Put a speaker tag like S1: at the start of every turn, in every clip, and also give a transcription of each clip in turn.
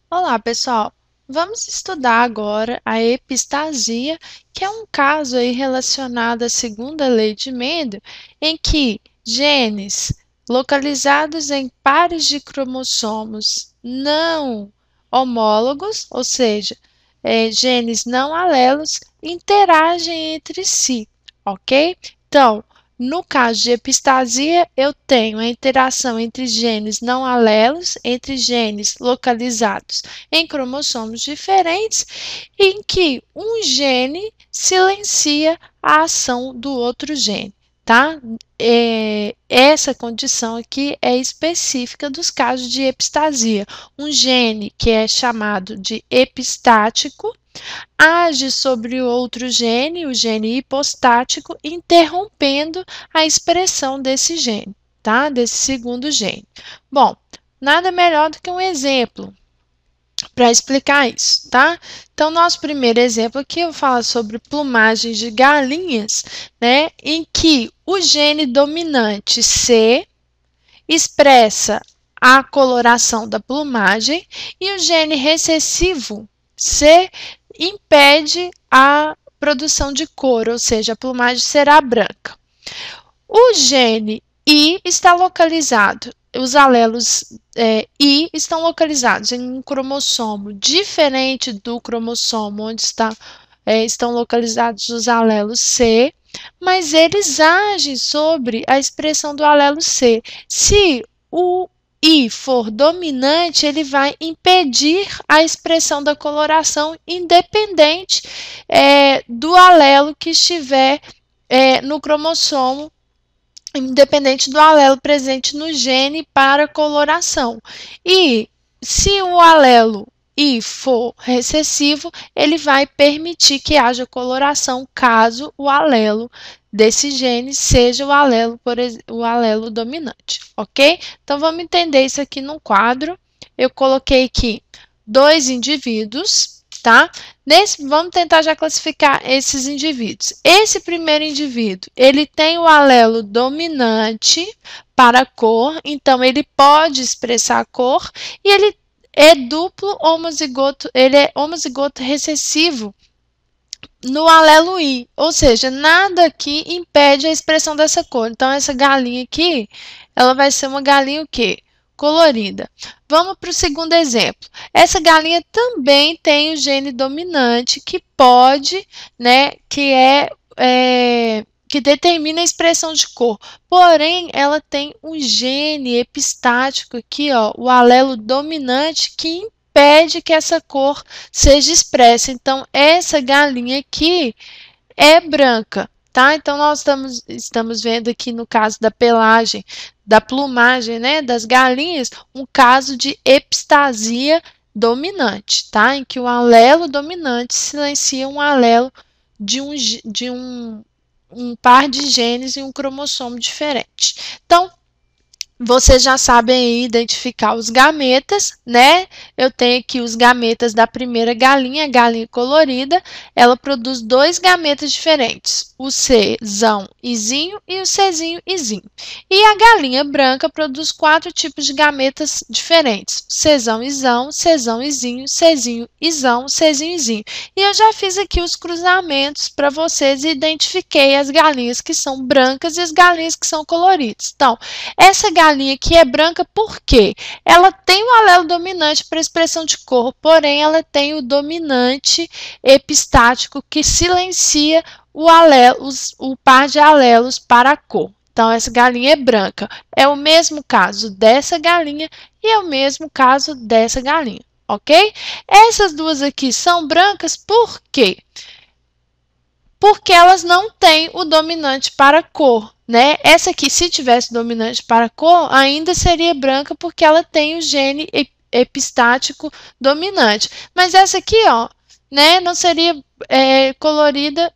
S1: Olá, pessoal! Vamos estudar agora a epistasia, que é um caso aí relacionado à segunda lei de Mendel, em que genes localizados em pares de cromossomos não homólogos, ou seja, genes não alelos, interagem entre si, ok? Então, no caso de epistasia, eu tenho a interação entre genes não alelos, entre genes localizados em cromossomos diferentes, em que um gene silencia a ação do outro gene, tá? Essa condição aqui é específica dos casos de epistasia. Um gene que é chamado de epistático age sobre o outro gene, o gene hipostático, interrompendo a expressão desse gene, tá? Desse segundo gene. Bom, nada melhor do que um exemplo para explicar isso, tá? Então, nosso primeiro exemplo aqui eu falo sobre plumagens de galinhas, né? Em que o gene dominante C expressa a coloração da plumagem e o gene recessivo C impede a produção de cor, ou seja, a plumagem será branca. O gene I está localizado, os alelos I estão localizados em um cromossomo diferente do cromossomo onde estão localizados os alelos C, mas eles agem sobre a expressão do alelo C. Se o I for dominante, ele vai impedir a expressão da coloração independente do alelo que estiver no cromossomo, independente do alelo presente no gene para coloração. E se o alelo I for recessivo, ele vai permitir que haja coloração caso o alelo desse gene seja o alelo dominante, ok? Então, vamos entender isso aqui no quadro. Eu coloquei aqui dois indivíduos, tá? Vamos tentar já classificar esses indivíduos. Esse primeiro indivíduo, ele tem o alelo dominante para a cor, então ele pode expressar a cor, e ele é duplo homozigoto, ele é homozigoto recessivo no alelo I, ou seja, nada aqui impede a expressão dessa cor. Então, essa galinha aqui, ela vai ser uma galinha o quê? Colorida. Vamos para o segundo exemplo. Essa galinha também tem o gene dominante que pode, né, que determina a expressão de cor. Porém, ela tem um gene epistático aqui, ó, o alelo dominante que impede que essa cor seja expressa. Então, essa galinha aqui é branca, tá? Então, nós estamos vendo aqui no caso da pelagem, da plumagem, né, das galinhas, um caso de epistasia dominante, tá? Em que o alelo dominante silencia um alelo de um par de genes em um cromossomo diferente. Então, vocês já sabem aí identificar os gametas, né? Eu tenho aqui os gametas da primeira galinha, a galinha colorida. Ela produz dois gametas diferentes, o Czão Izinho e o Czinho Izinho. E a galinha branca produz quatro tipos de gametas diferentes, Czão Izão, Czão Izinho, Czinho Izão, Czinho Izinho. E eu já fiz aqui os cruzamentos para vocês e identifiquei as galinhas que são brancas e as galinhas que são coloridas. Então, essa galinha que é branca, por quê? Ela tem o alelo dominante para expressão de cor, porém ela tem o dominante epistático que silencia o par de alelos para a cor. Então, essa galinha é branca. É o mesmo caso dessa galinha e é o mesmo caso dessa galinha, ok? Essas duas aqui são brancas por quê? Porque elas não têm o dominante para cor, né? Essa aqui, se tivesse dominante para cor, ainda seria branca porque ela tem o gene epistático dominante. Mas essa aqui, ó, né, não seria colorida,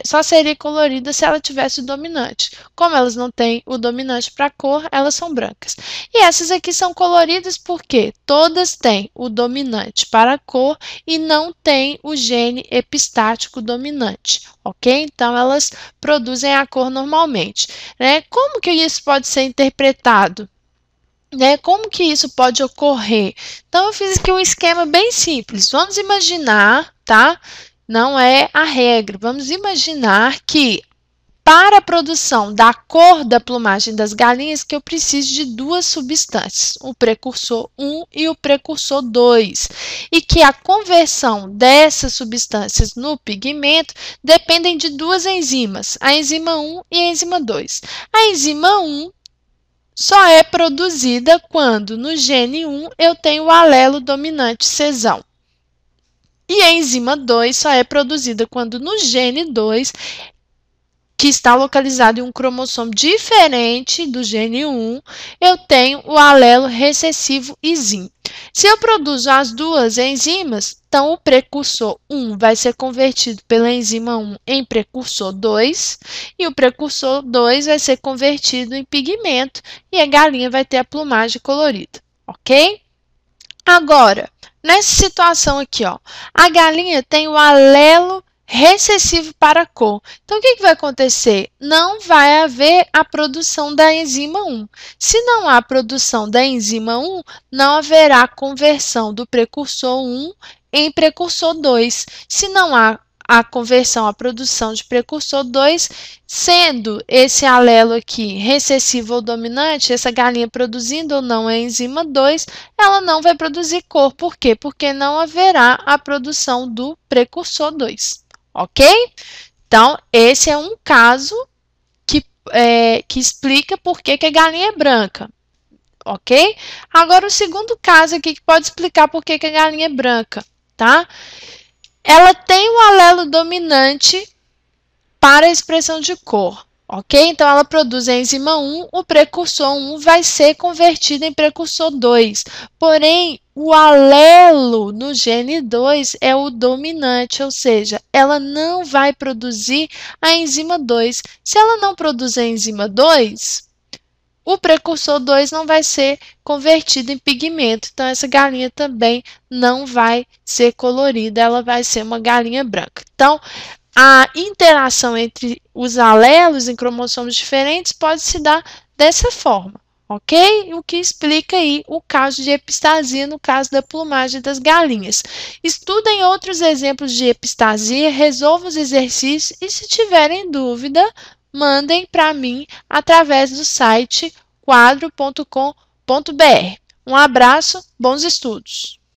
S1: só seria colorida se ela tivesse o dominante. Como elas não têm o dominante para cor, elas são brancas. E essas aqui são coloridas porque todas têm o dominante para cor e não têm o gene epistático dominante, ok? Então, elas produzem a cor normalmente, né? Como que isso pode ser interpretado? né? Como que isso pode ocorrer? Então, eu fiz aqui um esquema bem simples. Vamos imaginar, tá? Não é a regra. Vamos imaginar que para a produção da cor da plumagem das galinhas, que eu preciso de duas substâncias, o precursor 1 e o precursor 2, e que a conversão dessas substâncias no pigmento dependem de duas enzimas, a enzima 1 e a enzima 2. A enzima 1 só é produzida quando no gene 1 eu tenho o alelo dominante sesão. E a enzima 2 só é produzida quando no gene 2, que está localizado em um cromossomo diferente do gene 1, eu tenho o alelo recessivo ISIN. Se eu produzo as duas enzimas, então o precursor 1 vai ser convertido pela enzima 1 em precursor 2 e o precursor 2 vai ser convertido em pigmento e a galinha vai ter a plumagem colorida, ok? Agora, nessa situação aqui, ó, a galinha tem o alelo recessivo para a cor. Então, o que vai acontecer? Não vai haver a produção da enzima 1. Se não há produção da enzima 1, não haverá conversão do precursor 1 em precursor 2. Se não há a conversão, a produção de precursor 2, sendo esse alelo aqui recessivo ou dominante, essa galinha produzindo ou não a enzima 2, ela não vai produzir cor. Por quê? Porque não haverá a produção do precursor 2, ok? Então, esse é um caso que explica por que a galinha é branca, ok? Agora, o segundo caso aqui que pode explicar por que a galinha é branca, tá? Ela tem o alelo dominante para a expressão de cor, ok? Então, ela produz a enzima 1, o precursor 1 vai ser convertido em precursor 2. Porém, o alelo no gene 2 é o dominante, ou seja, ela não vai produzir a enzima 2. Se ela não produz a enzima 2, o precursor 2 não vai ser convertido em pigmento. Então, essa galinha também não vai ser colorida, ela vai ser uma galinha branca. Então, a interação entre os alelos em cromossomos diferentes pode se dar dessa forma, ok? O que explica aí o caso de epistasia no caso da plumagem das galinhas. Estudem outros exemplos de epistasia, resolvam os exercícios e, se tiverem dúvida, mandem para mim através do site quadro.com.br. Um abraço, bons estudos!